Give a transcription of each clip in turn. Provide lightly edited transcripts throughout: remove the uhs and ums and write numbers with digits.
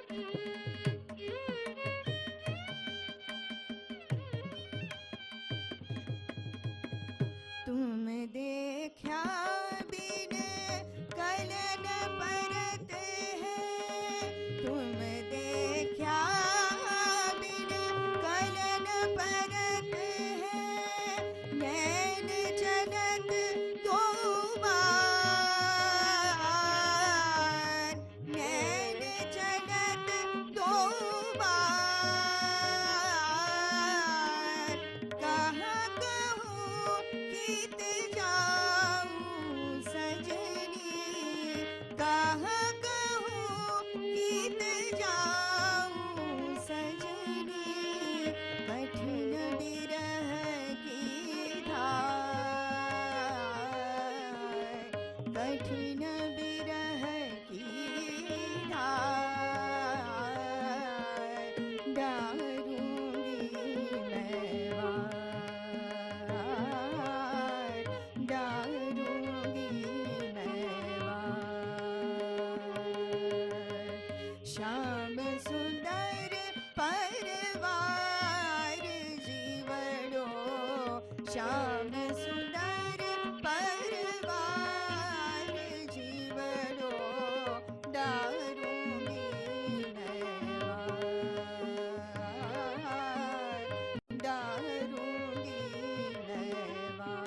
तुम देखा बिन कलन परते हैं, तुम देखा बिन कलन परते हैं, नैन चलत दो बार, नैन चलत दो बार, कहाँ कहूँ गीत जाऊँ सजनी, कहाँ कहूँ गीत जाऊँ सजनी, कठिन विरह की धार, कठिन विरह की धार, डारूंगी मैं वार, डारूंगी मैं वार। श्याम सुंदर परवार जीवड़ो, श्याम सुंदर परवार जीवड़ो, डारूंगी मैं वार, डारूंगी मैं वार।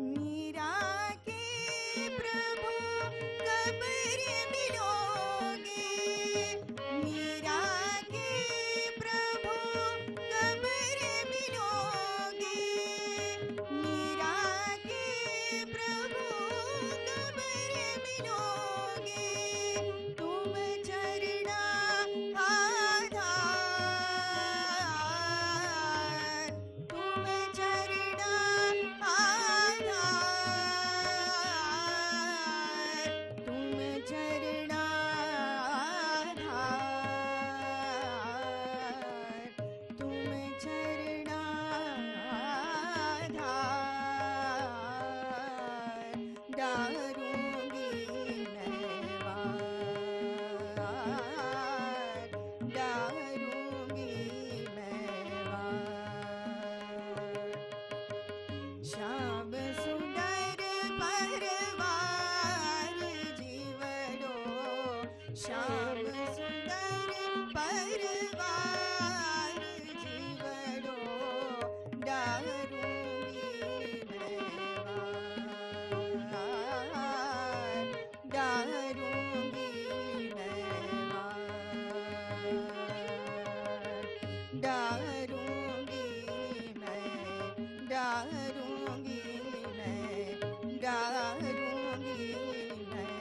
मीरा के प्रभु कब रे मिलोगे, मीरा के प्रभु कब रे मिलोगे, मीरा के प्रभु कब रे मिलोगे, तुम चरणा आधार, तुम चरणा आधार, तुम चरणा आधार, तुम चरणा आधार, डारूंगी मैं वार, डारूंगी मैं वार। श्याम सुंदर परवार जीवड़ो, श्याम सुंदर परवार जीवड़ो, डारूंगी मैं वार, डारूंगी मैं वार, डारूंगी मैं, डारूंगी मैं, डारूंगी मैं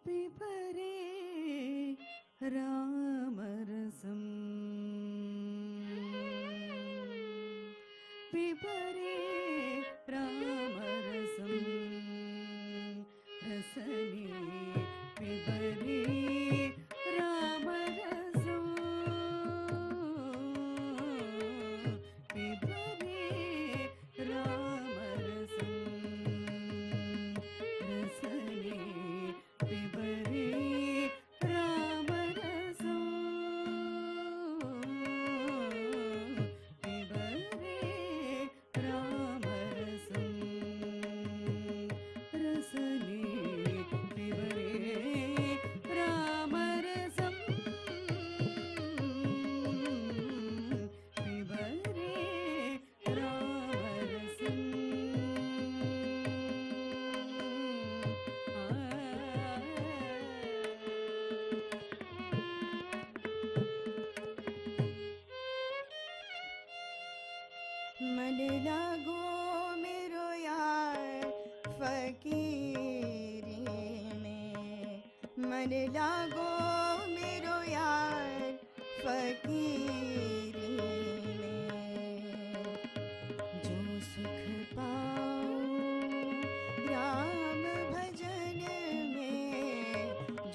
पिबरे रामरसं पिबरे रामरसं रसने पिबरे रामरसं पिबरे रामरसं रसने पिबरे रामरसं पिबरे रामरसं रसने पिबरे रामरसं पिबरे रामरसं मन लागो मेरो यार फकीरी में मन लागो मेरो यार फकीरी में जो सुख पाऊं राम भजन में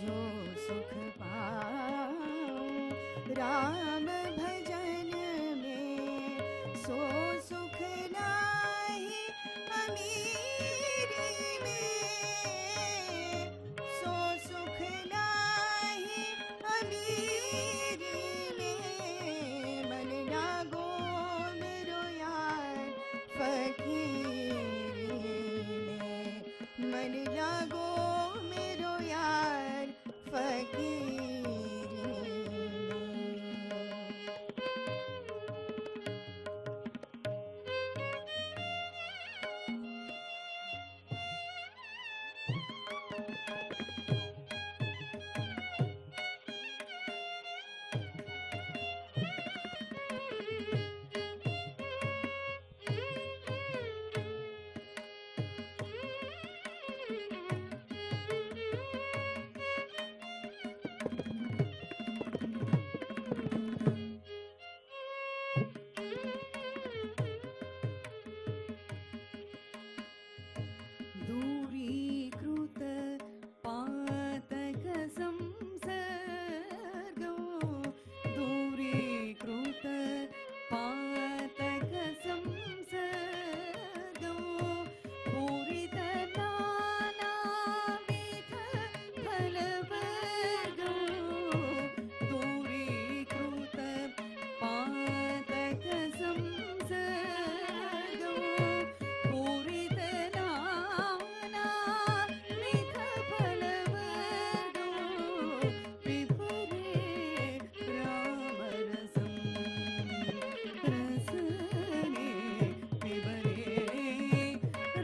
जो सुख पाऊं राम भजन में सो सुख नाही अमीरी में सो सुख नाही अमीरी में मन लागो मेरो यार फकीरी में मन लागो मेरो यार फकीरी में दूरीकृत पातक संसर्गो दूरीकृत पातक संसर्गो पूरित नानाविध फलवर्गो दूरीकृत पातक संसर्गो पूरित नानाविध फलवर्गो पिबरे रामरसं रसने पिबरे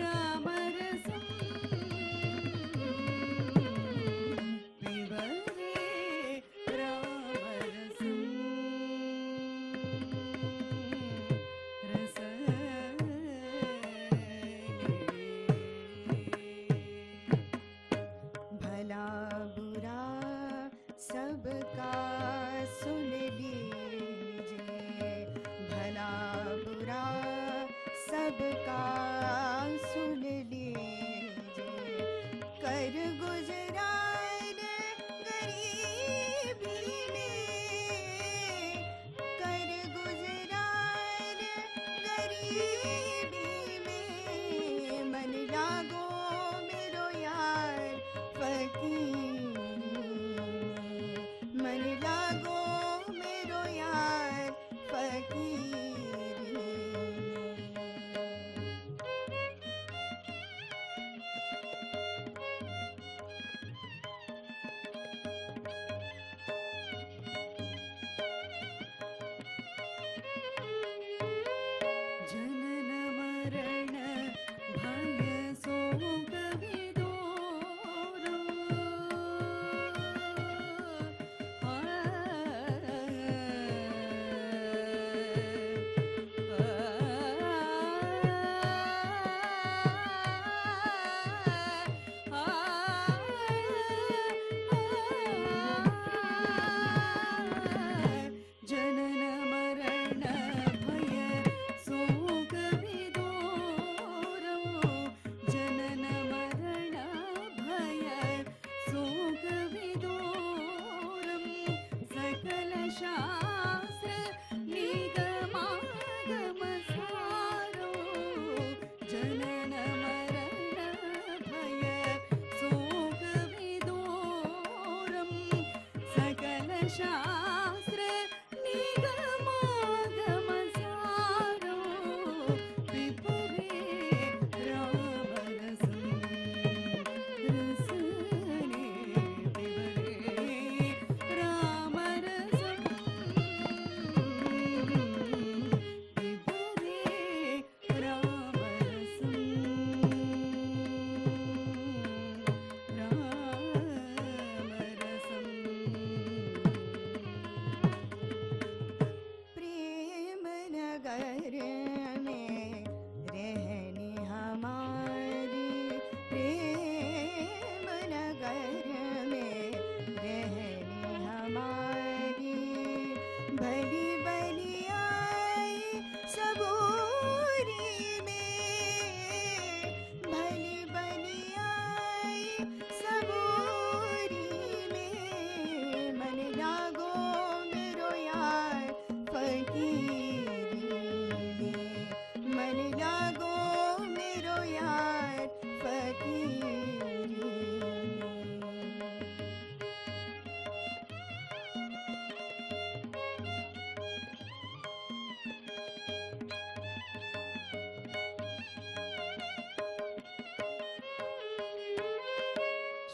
रामरसं पिबरे रामरसं भला बुरा सबका सुन लीजिए भला बुरा सबका सुन लीजिए कर गुजरान गरीबी में कर गुजरान गरीबी में मन लागो मेरो यार फकीरी में मन लागो मेरो यार फकीरी में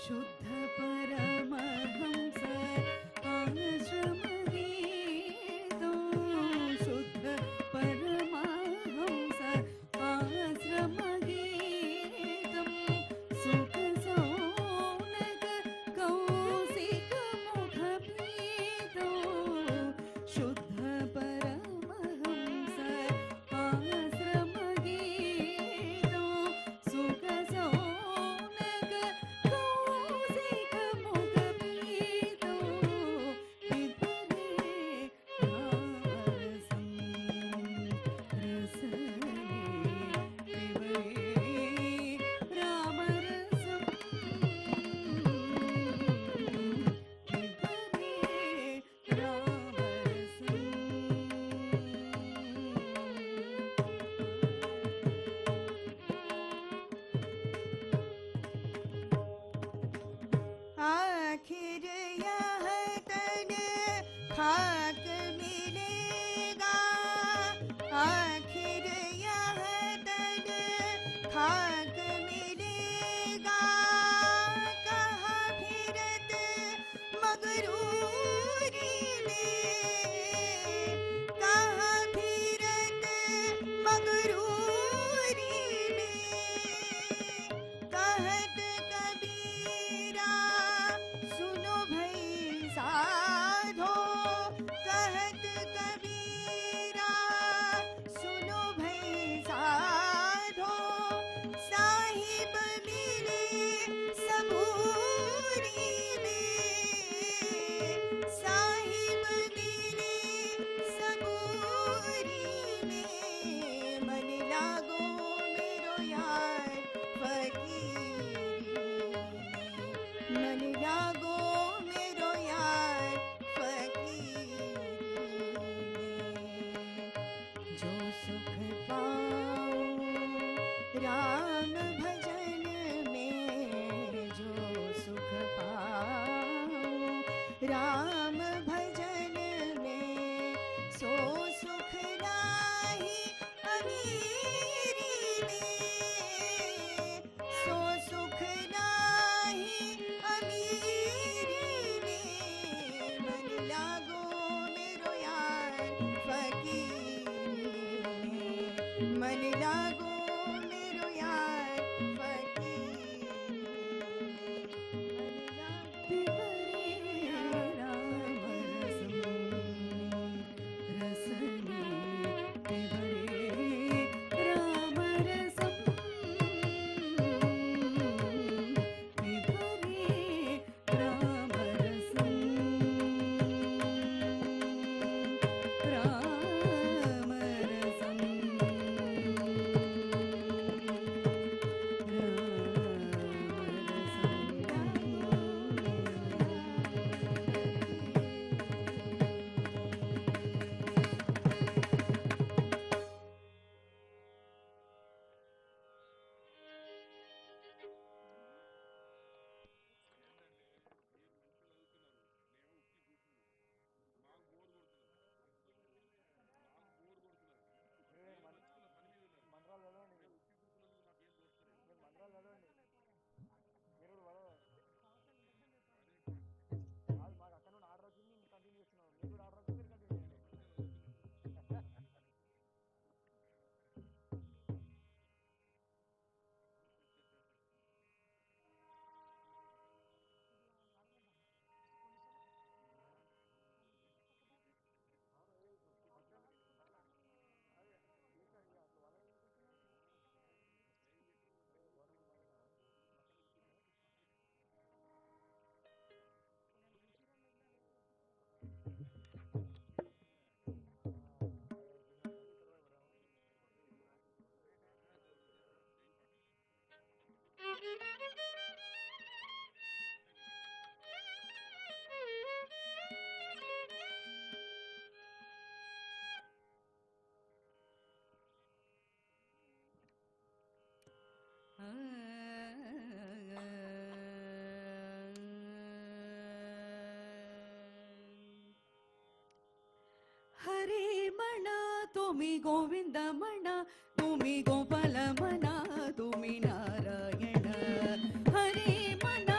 शुद्ध परमहंस आश्रमगीतं शुद्ध परमहंस आश्रमगीतं सुख सौनक कौशिक मुखपीतं शुद्ध परमहंस आश्रमगीतं सुख सौनक कौशिक मुखपीतं पिबरे रामरसं रसने पिबरे रामरसं पिबरे आखिर यह तन खाक मिलेगा आखिर यह तन खाक मिलेगा कहाँ फिरत मगरूरी में कहाँ फिरत मगरूरी में कहत कबीरा सुनो भई साधो कहत कबीरा सुनो भई साधो साहिब मिले सबूरी में साहिब मिले सबूरी में मन लागो मेरो यार फकीरी में मन लागो मेरो यार फकीरी में जो सुख पाऊं राम भजन में जो सुख पाऊं राम भजन में सो सुख नाही अमीरी में सो सुख नाही अमीरी में मन लागो मेरो यार फकीरी में मन लागो मेरो यार फकीरी मन लागो पिबरे रामरसं रसने पिबरे रामरसं पिबरे रामरसं हरे मना तुम्ही गोविंद मना तुम्ही गोपाल मना तुम्ही नारायण हरे मना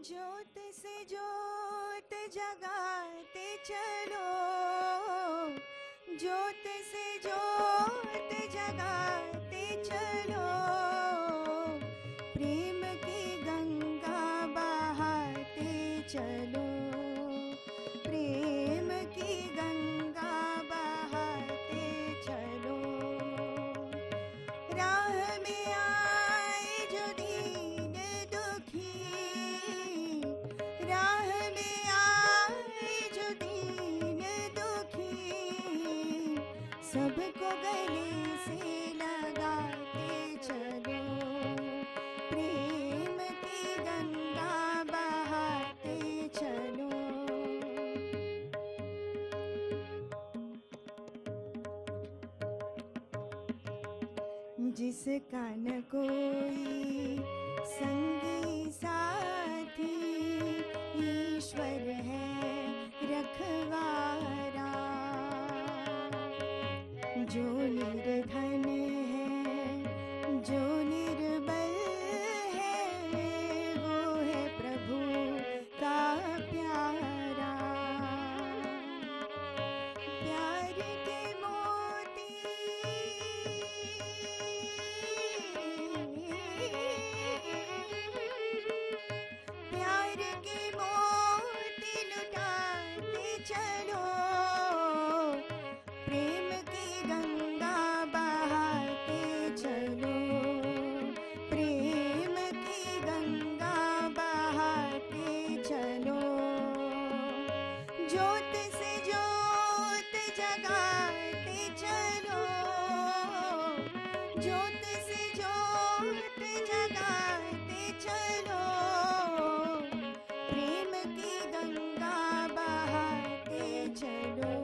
ज्योत से ज्योत जगाते चलो, ज्योत से ज्योत जगाते चलो, प्रेम की गंगा बहाते चलो, प्रेम की गंगा बहाते चलो। राह में आए जो दीन दुखी, राह में आए जो दीन दुखी, सबको गले से लगाते चलो, प्रेम की गंगा बहाते चलो। जिसका न कोई संगी साथी, ईश्वर है रखवारा। जो निर्धन है, जो निर्बल है, वो है प्रभु का प्यारा। प्यार के मोती, प्यार के मोती लुटाते चलो, प्रेम की गंगा बहाते चलो, प्रेम की गंगा बहाते चलो। ज्योत से ज्योत जगाते चलो, ज्योत से ज्योत जगाते चलो, प्रेम की गंगा बहाते चलो,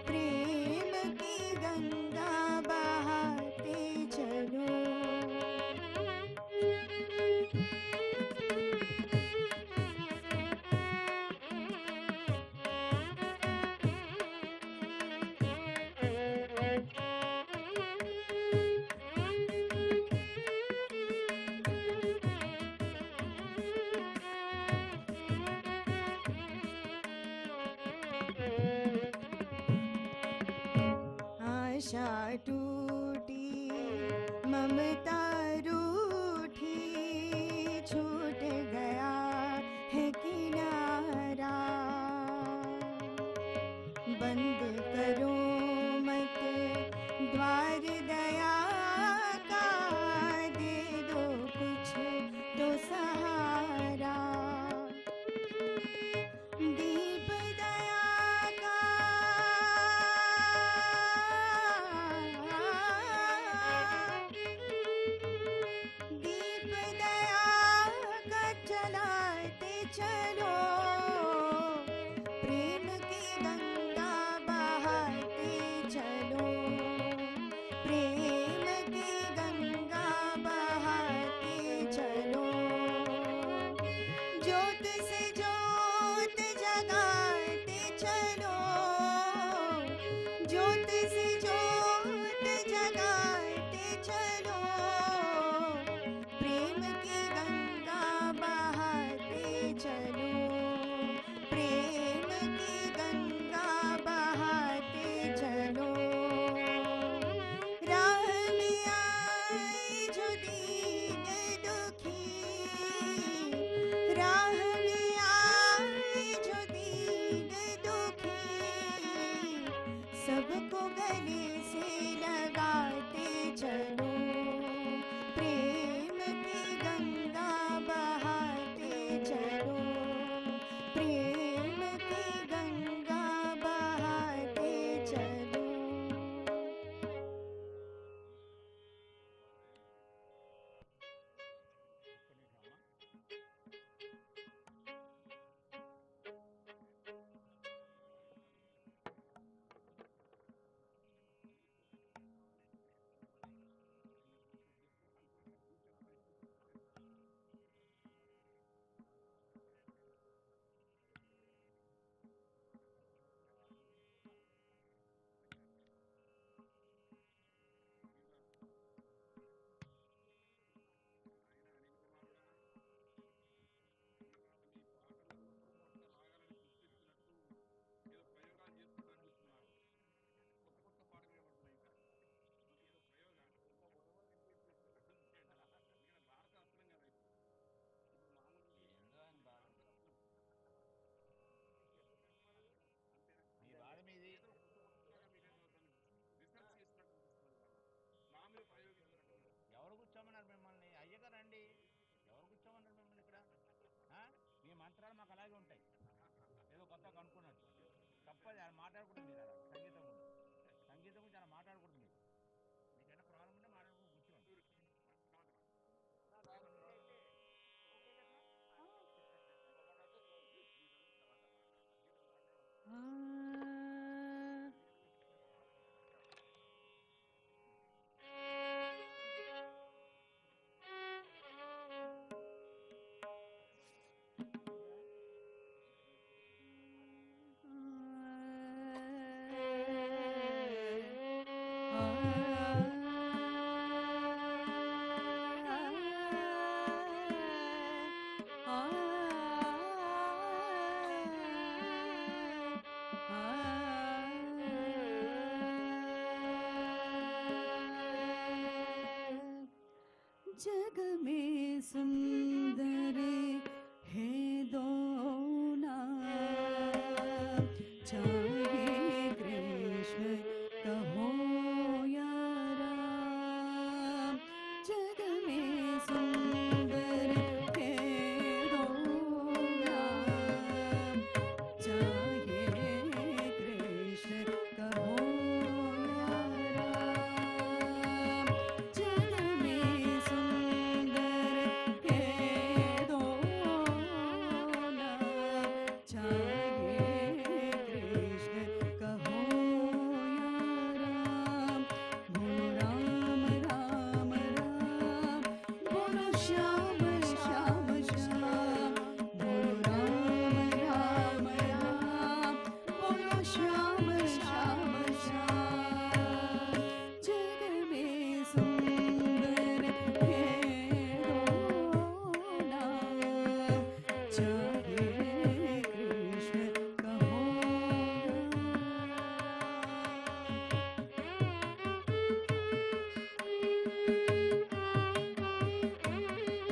प्रेम की गंगा बहाते चलो। आशा टूटी, ममता रूठी, छूट गया है किनारा। बंद करो मत द्वार दया का, दे दो कुछ तो सहारा। दीप दया का, दीप दया का जलाते चलो, प्रेम की गंगा बहाते चलो, प्रेम की गंगा बहाते चलो। ज्योत से ज्योत जगाते चलो, ज्योत से ज्योत जगाते चलो, प्रेम की गंगा बहाते चलो, प्रेम की అక్షరాలు మాకు అలాగే ఉంటాయి, ఏదో కొత్తగా కనుక్కున్నట్టు. తప్పది, అది మాట్లాడకూడదు మీరు. అలా సంగీతం గురించి, సంగీతం గురించి అలా మాట్లాడకూడదు మీరు. మీకైనా ప్రాబ్లం ఉంటే మాట్లాడుకో కూర్చోండి. जग में सुंदर है दो नाम, चाहे कृष्ण कहो या राम। जग में सुंदर है दो नाम, चाहे कृष्ण कहो या राम। जग में सुंदर है दो नाम, चाहे कृष्ण कहो या राम। बोलो राम राम राम, बोलो श्याम श्याम श्याम। बोलो राम राम राम, बोलो श्याम श्याम श्याम। जग में सुंदर है दो नाम, चाहे कृष्ण कहो या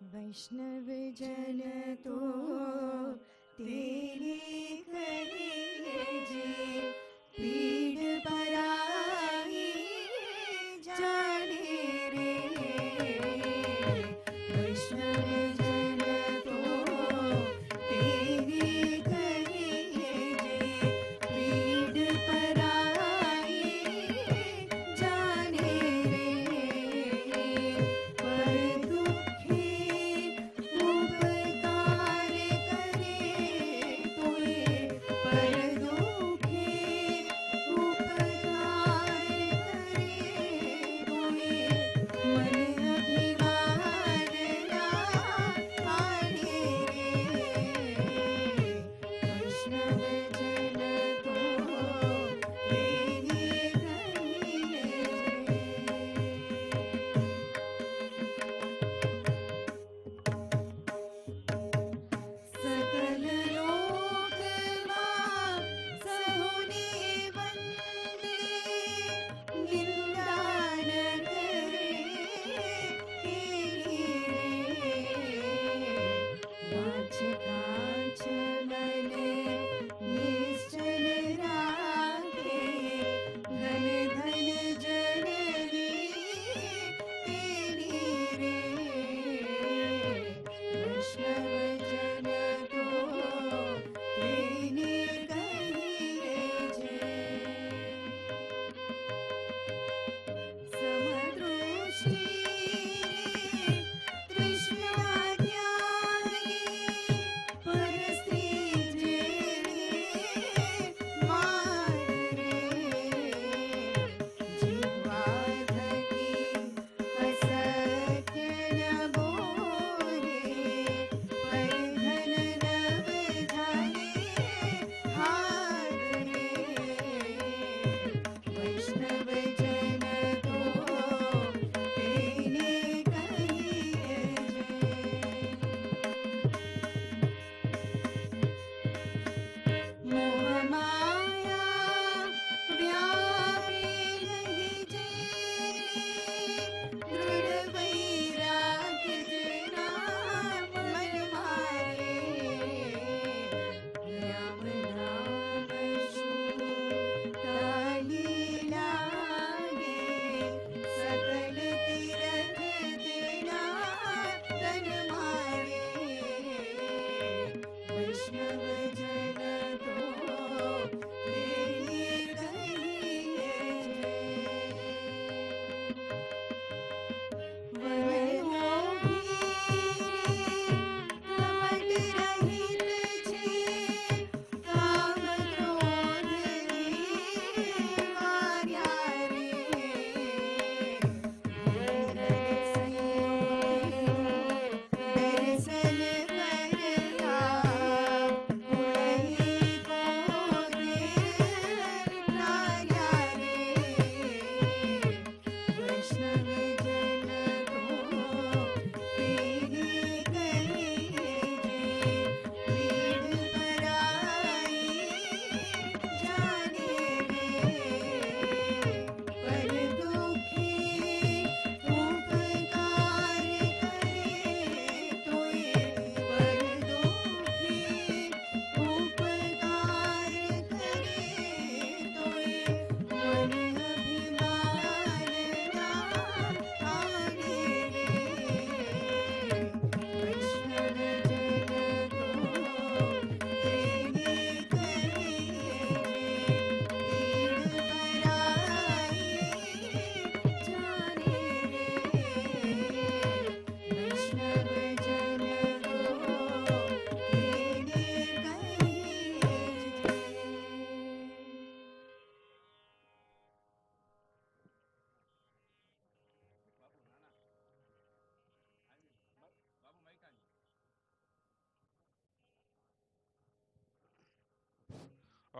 वैष्णव जन तो तेरी कहिए जी पीड़ पराई जाने रे। वैष्णव जन तो तेरी कहिए जी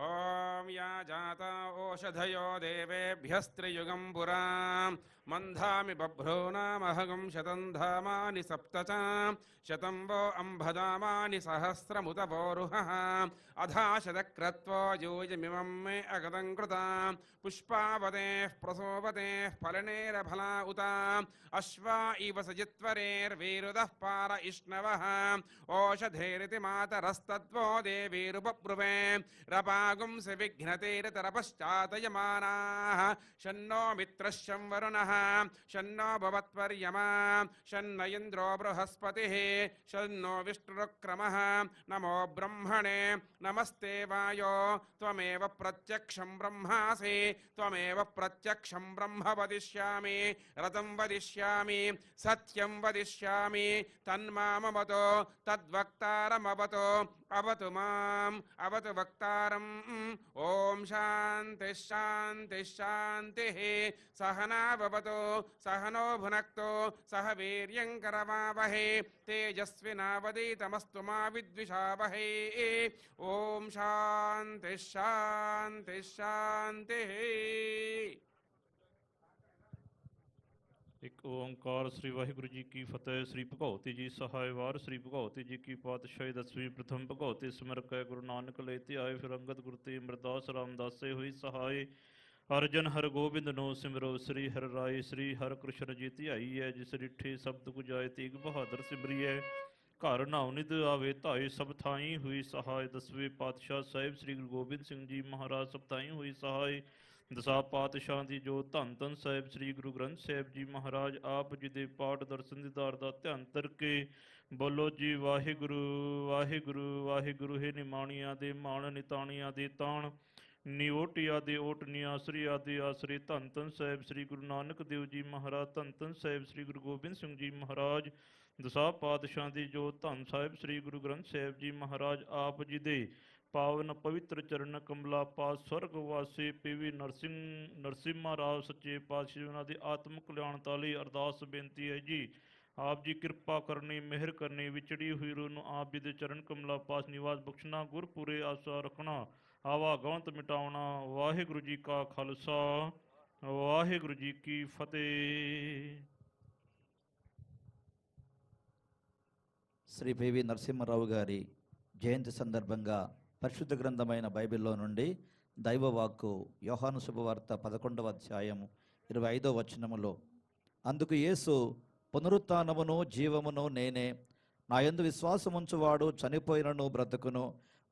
ఓం యా జాత ఓషధయో దేవేభ్యస్త్రియుగం పురా మంధామి బభ్రూనామహగం శతం ధామాని సప్త చ శతం వో అంభదామాని సహస్రముత వోరుహః అధాశతక్రత్వో యూయమిమం మే అగతం కృతా పుష్పావతేః ప్రసోపతేః ఫలనేరఫలా ఉత అశ్వా ఇవ సజిత్వరేర్వీరుదః పార ఇష్ణవః ఓషధేరితి మాతరస్తద్వో దేవీరుపబ్రువే రపాగుంస విఘ్నతేరతరపశ్చాతయమానాః షన్నో మిత్రశం వరుణః షన్నో భవత్వర్యమా షన్న ఇంద్రో బృహస్పతిః షన్నో విష్ణురుక్రమః నమో బ్రహ్మణే నమస్తే వాయో త్వమేవ ప్రత్యక్షం బ్రహ్మాసి త్వమేవ ప్రత్యక్షం బ్రహ్మ వదిష్యామి రతం వదిష్యామి సత్యం వదిష్యామి తన్మామవతో తద్వక్తారమవతో అవతు మాం అవతు వక్తారం ఓం శాంతి శాంతి శాంతి సహనావవతు సహనో భునక్తు సహ వీర్యం కరవావహై తేజస్వినావదీతమస్తు మా విద్విషావహై ఓం శాంతి శాంతి శాంతి। ਇੱਕ ਓੰਕਾਰ ਸ੍ਰੀ ਵਾਹਿਗੁਰੂ ਜੀ ਕੀ ਫਤਿਹ। ਸ੍ਰੀ ਭਗਉਤੀ ਜੀ ਸਹਾਇਵਾਰ। ਸ੍ਰੀ ਭਗਉਤੀ ਜੀ ਕੀ ਪਾਤਸ਼ਾਹੀ 10ਵੀਂ ਪ੍ਰਥਮ ਭਗਉਤੀ ਸਿਮਰ ਕੈ ਗੁਰੂ ਨਾਨਕ ਲੈ ਤੇ ਆਏ। ਫਿਰ ਅੰਗਦ ਗੁਰ ਤੇ ਅਮਰਦਾਸ ਰਾਮਦਾਸੇ ਹੋਈ ਸਹਾਇ। ਅਰਜਨ ਹਰ ਗੋਬਿੰਦ ਨੂੰ ਸਿਮਰੋ ਸ੍ਰੀ ਹਰਿ ਰਾਏ। ਸ੍ਰੀ ਹਰਿ ਕ੍ਰਿਸ਼ਨ ਜੀ ਧਿਆਈ ਹੈ ਜਿਸ ਰਿੱਠੇ ਸ਼ਬਦ ਗੁਜਾਏ ਤੇਗ ਬਹਾਦਰ ਸਿਮਰੀਐ। ਘਰ ਨਾਉ ਨਿਧ ਆਵੇ ਧਾਏ ਸਭ ਥਾਈ ਹੋਈ ਸਹਾਇ। 10ਵੇਂ ਪਾਤਸ਼ਾਹ ਸਾਹਿਬ ਸ੍ਰੀ ਗੁਰੂ ਗੋਬਿੰਦ ਸਿੰਘ ਜੀ ਮਹਾਰਾਜ ਸਭ ਥਾਈ ਹੋਈ ਸਹਾਇ। ਦਸਾਂ ਪਾਤਸ਼ਾਹਾਂ ਦੀ ਜੋ ਧੰਨ ਧੰਨ ਸਾਹਿਬ ਸ੍ਰੀ ਗੁਰੂ ਗ੍ਰੰਥ ਸਾਹਿਬ ਜੀ ਮਹਾਰਾਜ ਆਪ ਜੀ ਦੇ ਪਾਠ ਦਰਸ਼ਨ ਦੀਦਾਰ ਦਾ ਧਿਆਨ ਕਰਕੇ ਬੋਲੋ ਜੀ ਵਾਹਿਗੁਰੂ ਵਾਹਿਗੁਰੂ ਵਾਹਿਗੁਰੂ। ਹੈ ਨਿਮਾਣੀਆਂ ਦੇ ਮਾਣ ਨਿਤਾਣੀਆਂ ਦੇ ਤਾਣ ਨਿਓਟੀਆਂ ਦੇ ਓਟਨੀਆਂ ਆਸਰੀਆਂ ਦੇ ਆਸਰੇ। ਧੰਨ ਧੰਨ ਸਾਹਿਬ ਸ੍ਰੀ ਗੁਰੂ ਨਾਨਕ ਦੇਵ ਜੀ ਮਹਾਰਾਜ। ਧੰਨ ਧੰਨ ਸਾਹਿਬ ਸ੍ਰੀ ਗੁਰੂ ਗੋਬਿੰਦ ਸਿੰਘ ਜੀ ਮਹਾਰਾਜ। ਦਸਾਂ ਪਾਤਸ਼ਾਹਾਂ ਦੀ ਜੋ ਧੰਨ ਸਾਹਿਬ ਸ੍ਰੀ ਗੁਰੂ ਗ੍ਰੰਥ ਸਾਹਿਬ ਜੀ ਮਹਾਰਾਜ ਆਪ ਜੀ ਦੇ ਪਾਵਨ ਪਵਿੱਤਰ ਚਰਨ ਕਮਲਾ ਪਾਸ ਸਵਰਗ ਵਾਸੀ ਪੀਵੀ ਨਰਸਿਮਹਾ ਰਾਓ ਸੱਚੇ ਪਾਤਸ਼ਾਹ ਉਹਨਾਂ ਦੇ ਆਤਮਿਕ ਕਲਿਆਣ ਤਾਲੀ ਅਰਦਾਸ ਬੇਨਤੀ ਹੈ ਜੀ। ਆਪ ਜੀ ਕਿਰਪਾ ਕਰਨੀ ਮਿਹਰ ਕਰਨੀ ਵਿਚੜੀ ਹੋਈ ਰੂਹ ਨੂੰ ਆਪ ਜੀ ਦੇ ਚਰਨ ਕਮਲਾ ਪਾਸ ਨਿਵਾਸ ਬਖਸ਼ਣਾ ਗੁਰਪੂਰੇ ਆਸਾ ਰੱਖਣਾ ਆਵਾ ਗਵੰਤ ਮਿਟਾਉਣਾ। ਵਾਹਿਗੁਰੂ ਜੀ ਕਾ ਖਾਲਸਾ ਵਾਹਿਗੁਰੂ ਜੀ ਕੀ ਫਤਿਹ। శ్రీ పివి నరసింహారావు గారి జయంతి సందర్భంగా పరిశుద్ధ గ్రంథమైన బైబిల్లో నుండి దైవవాక్కు యోహాను శుభవార్త 11వ అధ్యాయము 25వ వచనములో, అందుకు యేసు పునరుత్థానమును జీవమును నేనే, నా యందు విశ్వాసముంచువాడు చనిపోయినను బ్రతుకును,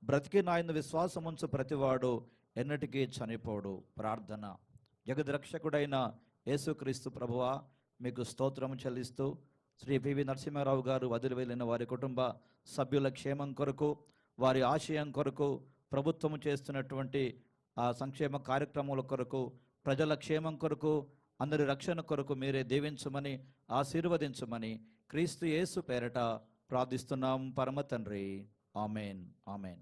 బ్రతికి నా యందు విశ్వాసముంచు ప్రతివాడు ఎన్నటికీ చనిపోడు. ప్రార్థన. జగద్రక్షకుడైన యేసుక్రీస్తు ప్రభువా, మీకు స్తోత్రము చెల్లిస్తూ శ్రీ పివి నరసింహారావు గారు వదిలి వెళ్ళిన వారి కుటుంబ సభ్యుల క్షేమం కొరకు, వారి ఆశయం కొరకు, ప్రభుత్వము చేస్తున్నటువంటి ఆ సంక్షేమ కార్యక్రమాల కొరకు, ప్రజల క్షేమం కొరకు, అందరి రక్షణ కొరకు మీరే దీవించమని ఆశీర్వదించమని క్రీస్తు యేసు పేరట ప్రార్థిస్తున్నాం పరమ తండ్రి. Amen amen.